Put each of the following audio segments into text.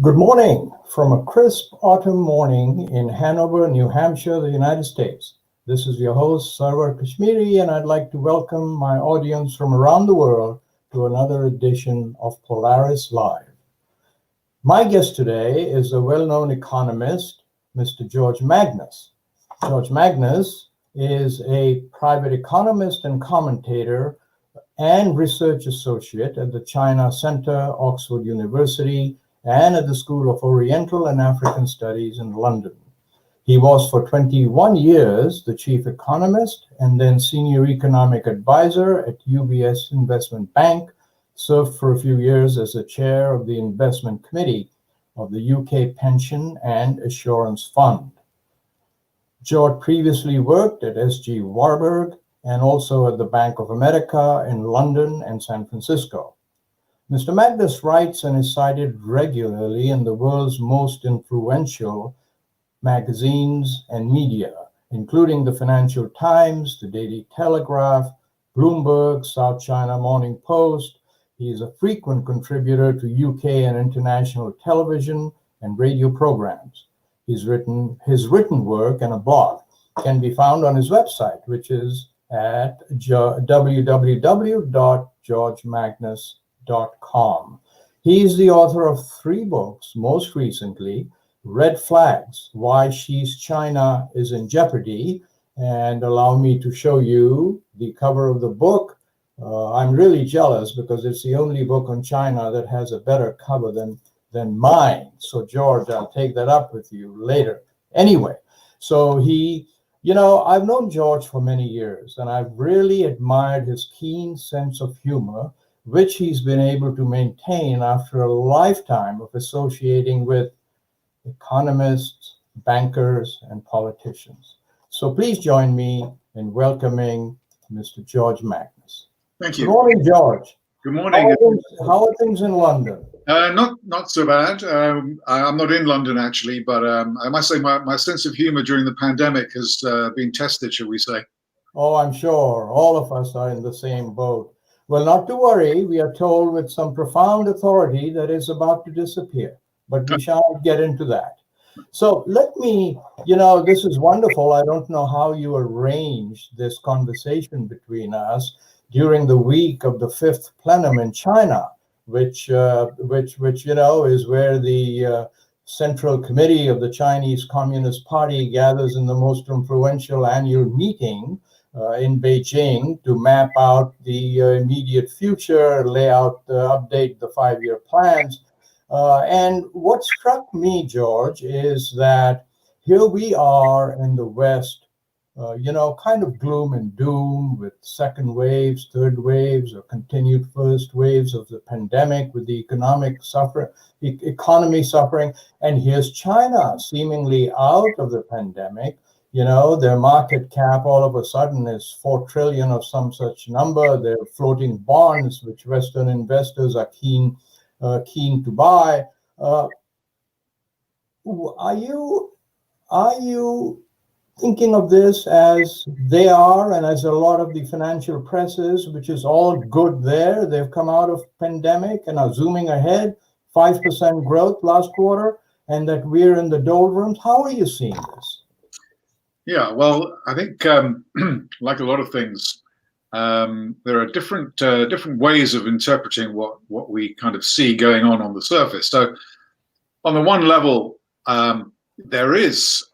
Good morning from a crisp autumn morning in Hanover, New Hampshire, the United States. This is your host, Sarwar Kashmeri, and I'd like to welcome my audience from around the world to another edition of Polaris-Live. My guest today is the well-known economist, Mr. George Magnus. George Magnus is a private economist and commentator and research associate at the China Center, Oxford University, and at the School of Oriental and African Studies in London. He was for 21 years the chief economist and then senior economic advisor at UBS Investment Bank, served for a few years as the chair of the investment committee of the UK Pension and Assurance Fund. George previously worked at S.G. Warburg and also at the Bank of America in London and San Francisco. Mr. Magnus writes and is cited regularly in the world's most influential magazines and media, including the Financial Times, the Daily Telegraph, Bloomberg, South China Morning Post. He is a frequent contributor to UK and international television and radio programs. His written work and a blog can be found on his website, which is at www.georgemagnus.com. He is the author of 3 books, most recently, Red Flags, Why Xi's China is in Jeopardy, and allow me to show you the cover of the book. I'm really jealous because it's the only book on China that has a better cover than mine. So George, I'll take that up with you later. Anyway, so I've known George for many years, and I've really admired his keen sense of humor, which he's been able to maintain after a lifetime of associating with economists, bankers, and politicians. So please join me in welcoming Mr. George Magnus. Thank you. Good morning, George. Good morning. How are things in London? Not so bad. I'm not in London actually, but I must say my sense of humor during the pandemic has been tested, shall we say. Oh, I'm sure all of us are in the same boat. Well, not to worry, we are told with some profound authority that is about to disappear, but we shall get into that. So let me, this is wonderful. I don't know how you arranged this conversation between us during the week of the 5th plenum in China, which is where the Central Committee of the Chinese Communist Party gathers in the most influential annual meeting in Beijing to map out the immediate future, lay out, update the 5-year plans. And what struck me, George, is that here we are in the West, kind of gloom and doom with second waves, third waves, or continued first waves of the pandemic with the economy suffering. And here's China seemingly out of the pandemic. Their market cap all of a sudden is 4 trillion or some such number. They're floating bonds, which Western investors are keen to buy. Are you thinking of this as they are, and as a lot of the financial press is, which is all good there? They've come out of pandemic and are zooming ahead, 5% growth last quarter, and that we're in the doldrums. How are you seeing this? Yeah, well, I think like a lot of things, there are different ways of interpreting what we kind of see going on the surface. So, on the one level, there is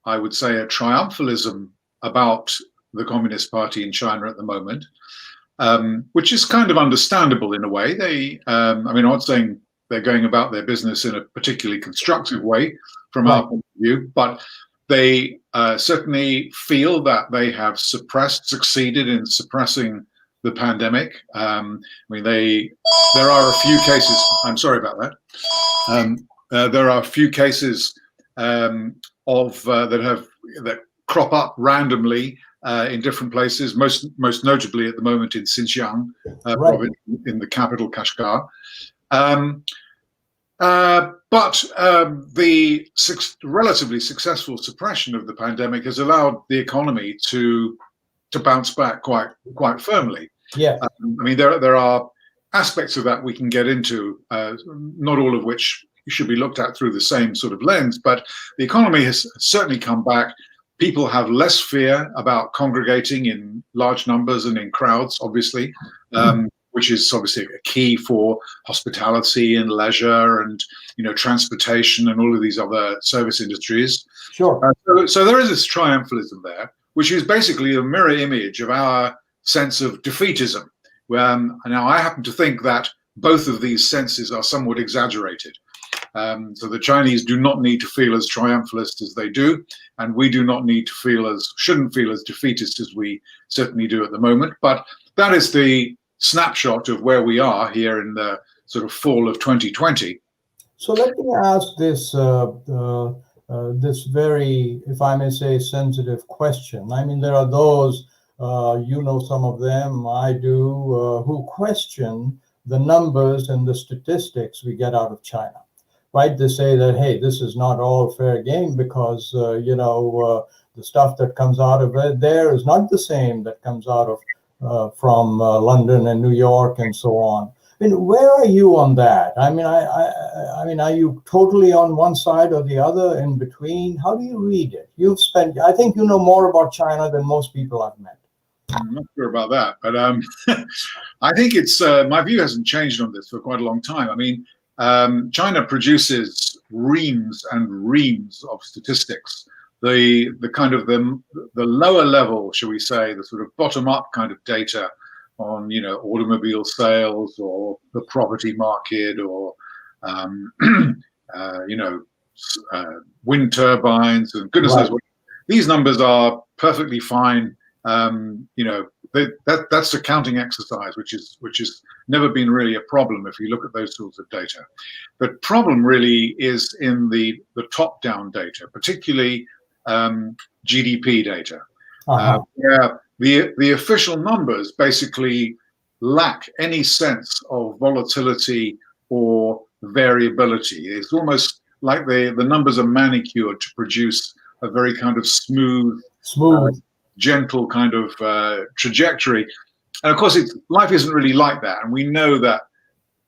I would say, a triumphalism about the Communist Party in China at the moment, which is kind of understandable in a way. I'm not saying they're going about their business in a particularly constructive way from our point of view, but they certainly feel that they have succeeded in suppressing the pandemic. There are a few cases. I'm sorry about that. There are a few cases that crop up randomly in different places. Most notably at the moment in Xinjiang province, in the capital Kashgar. But the relatively successful suppression of the pandemic has allowed the economy to bounce back quite firmly. Yeah, there are aspects of that we can get into, not all of which should be looked at through the same sort of lens. But the economy has certainly come back. People have less fear about congregating in large numbers and in crowds, obviously, which is obviously a key for hospitality and leisure and, transportation and all of these other service industries. Sure. So there is this triumphalism there, which is basically a mirror image of our sense of defeatism. Now, I happen to think that both of these senses are somewhat exaggerated. So the Chinese do not need to feel as triumphalist as they do, and we do not need to shouldn't feel as defeatist as we certainly do at the moment. But that is the snapshot of where we are here in the sort of fall of 2020. So let me ask this this very, if I may say, sensitive question. I mean, there are those, some of them, I do, who question the numbers and the statistics we get out of China. Right? They say that, hey, this is not all fair game because, the stuff that comes out of it there is not the same that comes out of from London and New York and so on. I mean, where are you on that? I mean, I mean, are you totally on one side or the other, in between? How do you read it? I think you know more about China than most people I've met. I'm not sure about that, but I think it's my view hasn't changed on this for quite a long time. I mean, China produces reams and reams of statistics. The kind of the lower level, shall we say, the sort of bottom up kind of data on automobile sales or the property market or wind turbines and goodness knows what. These numbers are perfectly fine. That's a counting exercise, which has never been really a problem if you look at those sorts of data. The problem really is in the top-down data, particularly GDP data, where the official numbers basically lack any sense of volatility or variability. It's almost like the numbers are manicured to produce a very kind of smooth. Gentle kind of trajectory. And of course, life isn't really like that. And we know that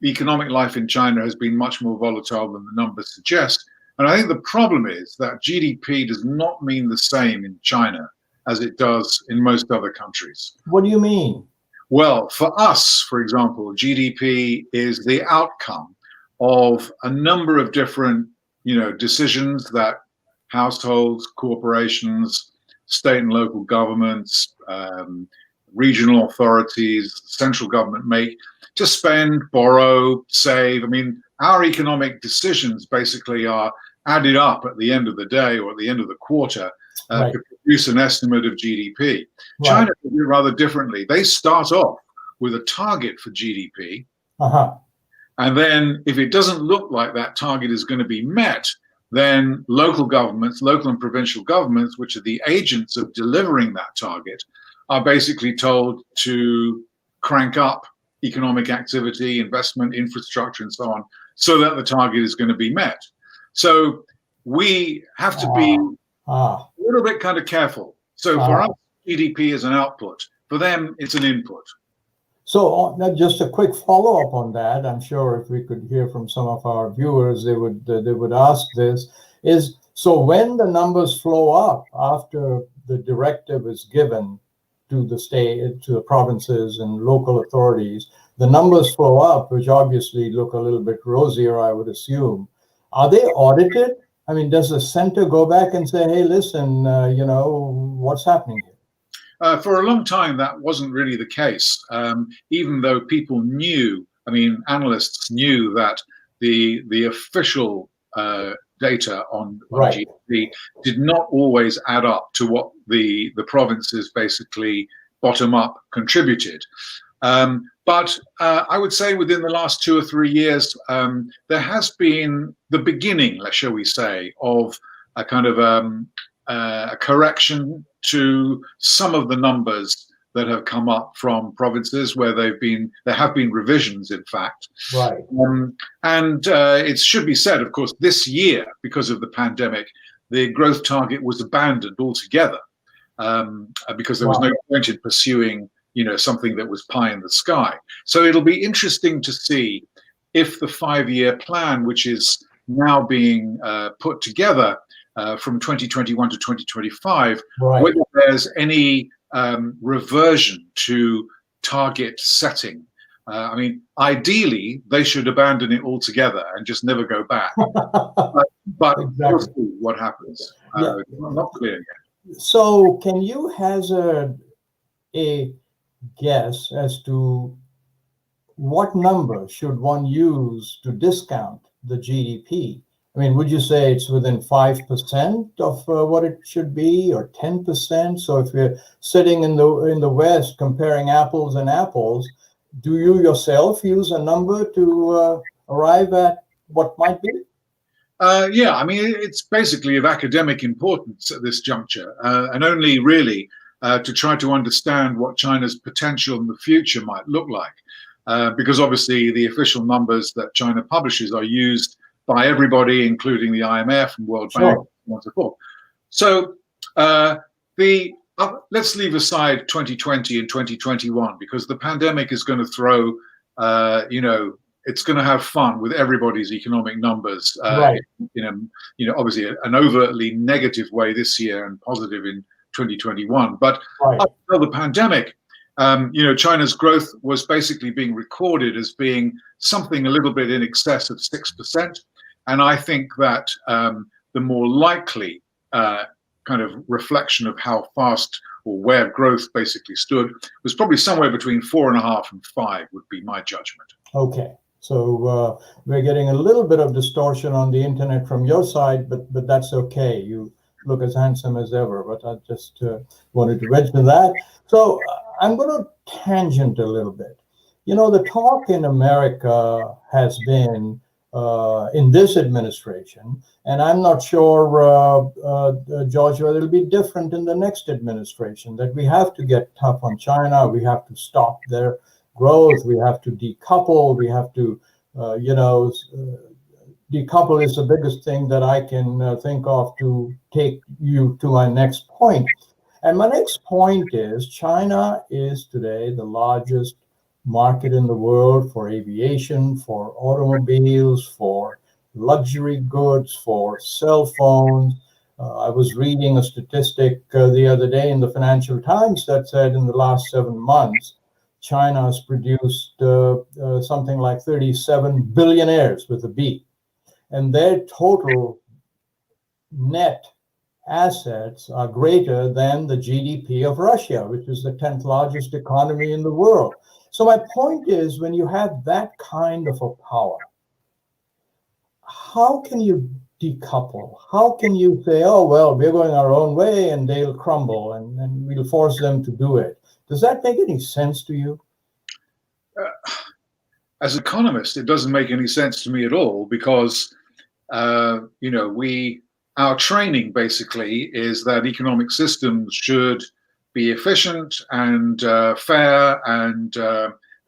economic life in China has been much more volatile than the numbers suggest. And I think the problem is that GDP does not mean the same in China as it does in most other countries. What do you mean? Well, for us, for example, GDP is the outcome of a number of different, decisions that households, corporations, state and local governments, regional authorities, central government make to spend, borrow, save. I mean, our economic decisions basically are added up at the end of the day or at the end of the quarter to produce an estimate of GDP. China does it rather differently. They start off with a target for GDP. And then if it doesn't look like that target is going to be met, then local governments, local and provincial governments, which are the agents of delivering that target, are basically told to crank up economic activity, investment, infrastructure, and so on, so that the target is going to be met. So we have to be a little bit kind of careful. So for us, GDP is an output. For them, it's an input. So just a quick follow-up on that. I'm sure if we could hear from some of our viewers, they would ask this, is so when the numbers flow up after the directive is given to the state, to the provinces and local authorities, the numbers flow up, which obviously look a little bit rosier, I would assume. Are they audited? I mean, does the center go back and say, hey, listen, what's happening here? For a long time, that wasn't really the case, even though people knew, analysts knew that the official data on GDP did not always add up to what the provinces basically bottom up contributed. But I would say within the last 2 or 3 years, there has been the beginning, shall we say, of a kind of a correction to some of the numbers that have come up from provinces where there have been revisions, in fact. And it should be said, of course, this year, because of the pandemic, the growth target was abandoned altogether because there was no point in pursuing, something that was pie in the sky. So it'll be interesting to see if the 5-year plan, which is now being put together from 2021 to 2025, Right. whether there's any reversion to target setting. I mean, ideally, they should abandon it altogether and just never go back. But Exactly. we'll see what happens. Yeah. Not clear yet. So can you hazard a guess as to what number should one use to discount the GDP? I mean, would you say it's within 5% of what it should be, or 10%? So if you're sitting in the West comparing apples and apples, do you yourself use a number to arrive at what might be? Yeah, I mean, it's basically of academic importance at this juncture, and only really to try to understand what China's potential in the future might look like. Because obviously the official numbers that China publishes are used by everybody, including the IMF and World Bank, and so on and so forth. So let's leave aside 2020 and 2021, because the pandemic is going to throw, it's going to have fun with everybody's economic numbers, Right. Obviously an overtly negative way this year and positive in 2021. But Right. up until the pandemic, China's growth was basically being recorded as being something a little bit in excess of 6%. And I think that the more likely kind of reflection of how fast or where growth basically stood was probably somewhere between 4.5 and 5 would be my judgment. Okay. So we're getting a little bit of distortion on the internet from your side, but that's okay. You look as handsome as ever, but I just wanted to mention that. So I'm going to tangent a little bit. The talk in America has been in this administration, and I'm not sure, George, whether it'll be different in the next administration, that we have to get tough on China, we have to stop their growth, we have to decouple, we have to, decouple is the biggest thing that I can think of to take you to my next point. And my next point is China is today the largest market in the world for aviation, for automobiles, for luxury goods, for cell phones. I was reading a statistic the other day in the Financial Times that said in the last 7 months, China has produced something like 37 billionaires with a B. And their total net assets are greater than the GDP of Russia, which is the 10th largest economy in the world. So my point is, when you have that kind of a power, how can you decouple? How can you say, oh, well, we're going our own way and they'll crumble and we'll force them to do it? Does that make any sense to you? As an economist, it doesn't make any sense to me at all, because, our training basically is that economic systems should be efficient and fair, and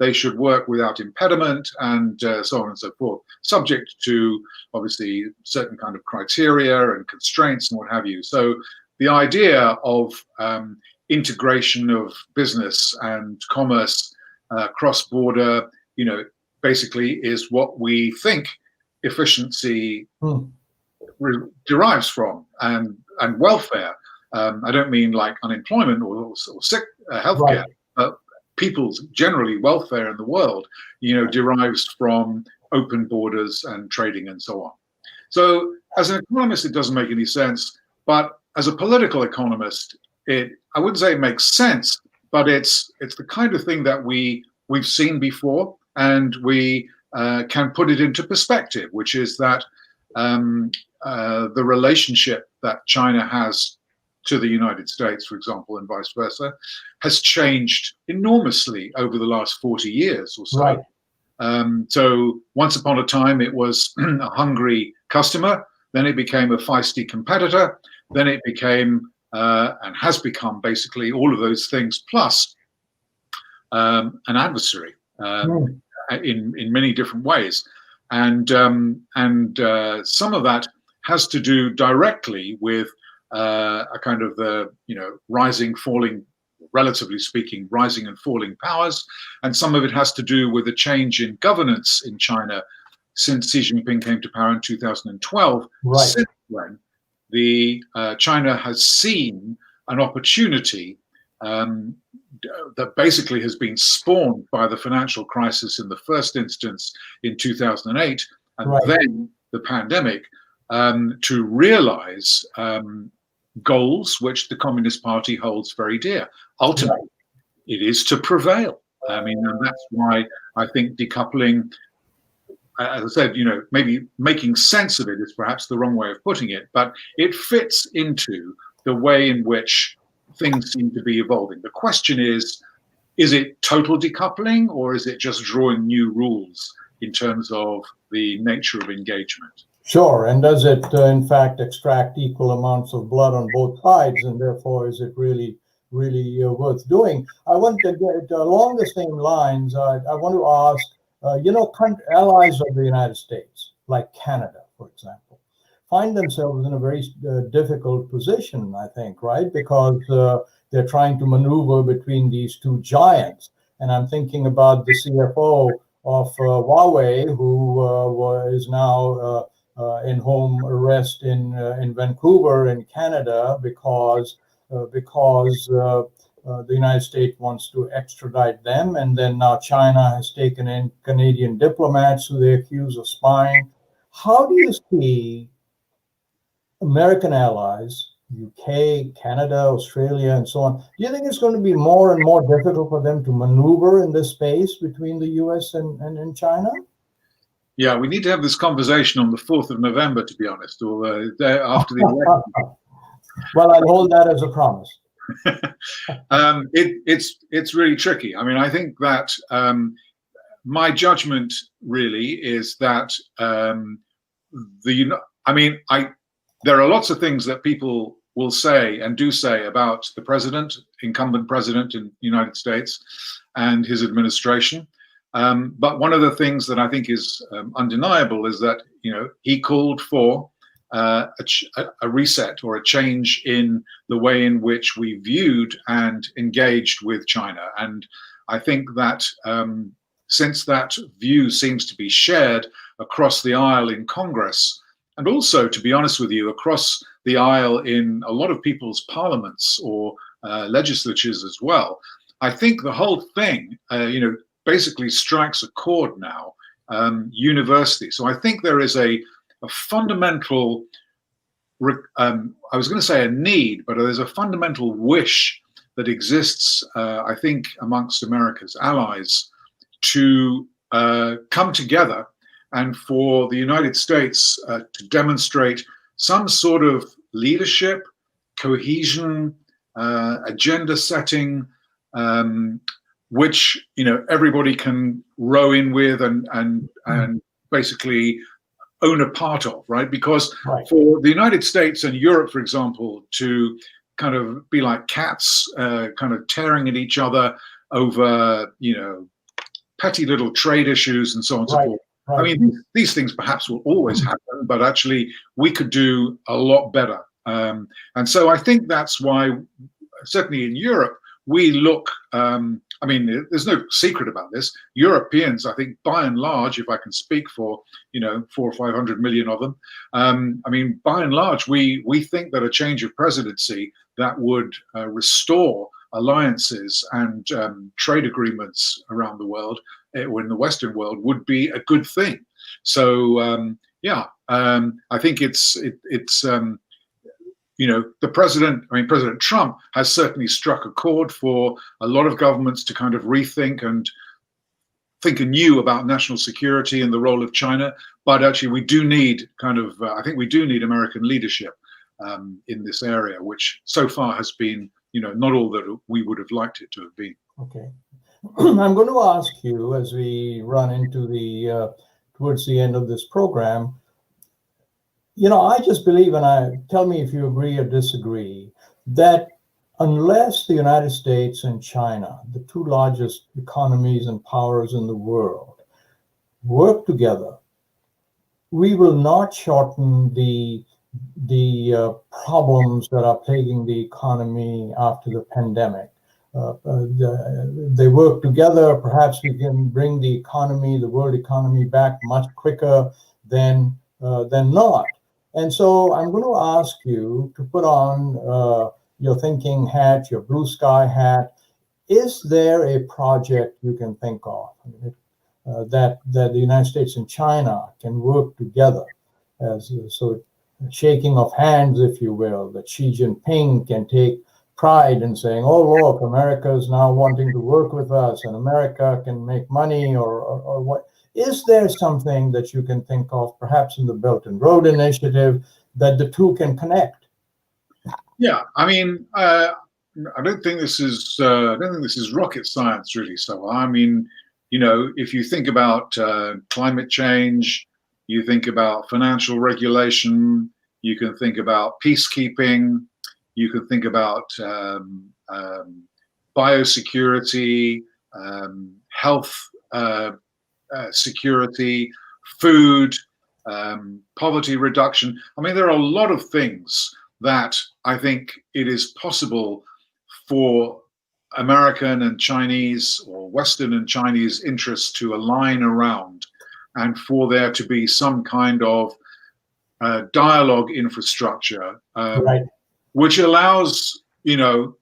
they should work without impediment, and so on and so forth, subject to obviously certain kind of criteria and constraints and what have you. So the idea of integration of business and commerce cross-border, basically is what we think efficiency derives from, and welfare. I don't mean like unemployment or sick healthcare, but people's generally welfare in the world, derives from open borders and trading and so on. So as an economist, it doesn't make any sense. But as a political economist, I wouldn't say it makes sense, but it's the kind of thing that we've seen before, and we can put it into perspective, which is that the relationship that China has to the United States, for example, and vice versa, has changed enormously over the last 40 years or so. Right. So once upon a time, it was a hungry customer, then it became a feisty competitor, then it became and has become basically all of those things plus an adversary in many different ways. And some of that has to do directly with a kind of the rising, falling, relatively speaking, rising and falling powers, and some of it has to do with a change in governance in China since Xi Jinping came to power in 2012. Right. Since when, China has seen an opportunity that basically has been spawned by the financial crisis in the first instance in 2008, and Right. then the pandemic, to realize goals which the Communist Party holds very dear. Ultimately, right, it is to prevail. I mean, and that's why I think decoupling, as I said, maybe making sense of it is perhaps the wrong way of putting it, but it fits into the way in which things seem to be evolving. The question is it total decoupling, or is it just drawing new rules in terms of the nature of engagement? Sure, and does it in fact extract equal amounts of blood on both sides, and therefore is it really worth doing? I want to get along the same lines. I want to ask, allies of the United States, like Canada, for example, find themselves in a very difficult position, I think, right? Because they're trying to maneuver between these two giants. And I'm thinking about the CFO of Huawei, who is now in home arrest in Vancouver, in Canada, because the United States wants to extradite them, and then now China has taken in Canadian diplomats who they accuse of spying. How do you see American allies, UK, Canada, Australia, and so on? Do you think it's going to be more and more difficult for them to maneuver in this space between the US and China? Yeah, we need to have this conversation on the 4th of November, to be honest, or after the election. Well, I'll hold that as a promise. It's really tricky. I mean, I think that my judgment really is that there are lots of things that people will say and do say about the incumbent president in the United States and his administration. But one of the things that I think is undeniable is that, he called for a reset or a change in the way in which we viewed and engaged with China. And I think that since that view seems to be shared across the aisle in Congress, and also, to be honest with you, across the aisle in a lot of people's parliaments or legislatures as well, I think the whole thing, basically strikes a chord now, universally. So I think there is a fundamental, I was going to say a need, but there's a fundamental wish that exists, I think, amongst America's allies to come together and for the United States to demonstrate some sort of leadership, cohesion, agenda setting, which everybody can row in with and basically own a part of, right? Because for the United States and Europe, for example, to kind of be like cats, kind of tearing at each other over, petty little trade issues and so on and so forth. I mean, these things perhaps will always happen, but actually we could do a lot better. And so I think that's why, certainly in Europe, we look, there's no secret about this. Europeans, I think, by and large, if I can speak for, 400 or 500 million of them, by and large, we think that a change of presidency that would restore alliances and trade agreements around the world, or in the Western world, would be a good thing. So, I think it's the President Trump has certainly struck a chord for a lot of governments to kind of rethink and think anew about national security and the role of China. But actually, we do need I think we do need American leadership in this area, which so far has been, not all that we would have liked it to have been. Okay. I'm going to ask you, as we run into towards the end of this program, I just believe, and tell me if you agree or disagree, that unless the United States and China, the two largest economies and powers in the world, work together, we will not shorten the problems that are plaguing the economy after the pandemic. they work together, perhaps we can bring the economy, the world economy, back much quicker than not. And so I'm going to ask you to put on your thinking hat, your blue sky hat. Is there a project you can think of that the United States and China can work together, as so shaking of hands, if you will, that Xi Jinping can take pride in saying, oh, look, America is now wanting to work with us and America can make money, or what? Is there something that you can think of, perhaps in the Belt and Road Initiative, that the two can connect? Yeah, I mean, I don't think this is rocket science, really. So, I mean, you know, if you think about climate change, you think about financial regulation, you can think about peacekeeping, you can think about biosecurity, health security, food, poverty reduction. I mean, there are a lot of things that I think it is possible for American and Chinese, or Western and Chinese interests to align around, and for there to be some kind of dialogue infrastructure, Right. which allows, you know,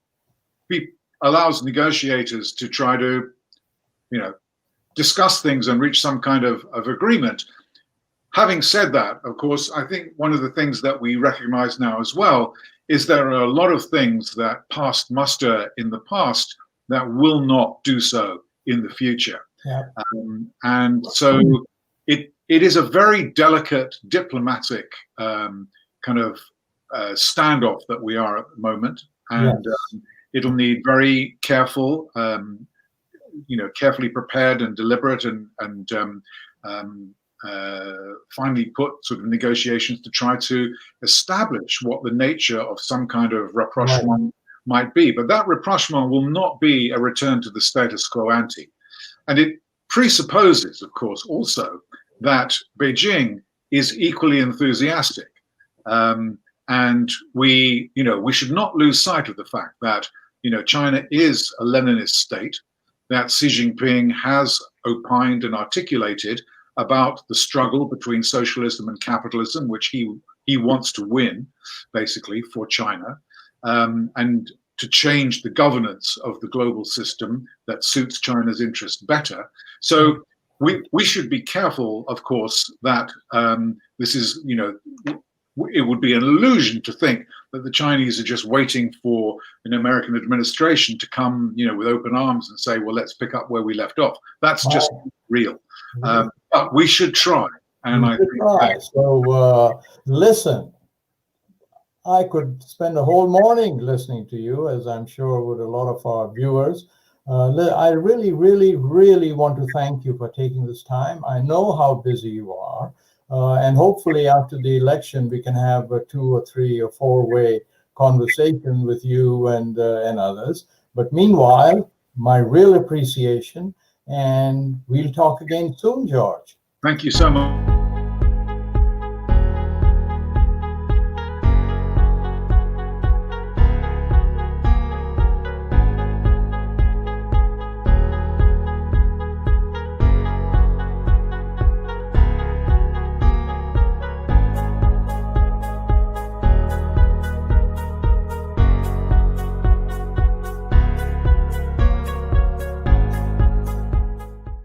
allows negotiators to try to, you know, discuss things and reach some kind of agreement. Having said that, of course, I think one of the things that we recognize now as well is there are a lot of things that passed muster in the past that will not do so in the future. Yeah. And so it is a very delicate diplomatic kind of standoff that we are at the moment. And yes. It'll need very careful, you know, carefully prepared and deliberate and finally put sort of negotiations to try to establish what the nature of some kind of rapprochement might be. But that rapprochement will not be a return to the status quo ante. And it presupposes, of course, also that Beijing is equally enthusiastic. And we should not lose sight of the fact that, you know, China is a Leninist state, that Xi Jinping has opined and articulated about the struggle between socialism and capitalism, which he wants to win, basically, for China, and to change the governance of the global system that suits China's interest better. So we should be careful, of course, that this is, you know, it would be an illusion to think that the Chinese are just waiting for an American administration to come, you know, with open arms and say, well, let's pick up where we left off. That's just real. But we should try. And I think try. So listen, I could spend a whole morning listening to you, as I'm sure would a lot of our viewers. I really, really, really want to thank you for taking this time. I know how busy you are. And hopefully after the election, we can have a 2 or 3 or 4-way conversation with you and others. But meanwhile, my real appreciation, and we'll talk again soon, George. Thank you so much.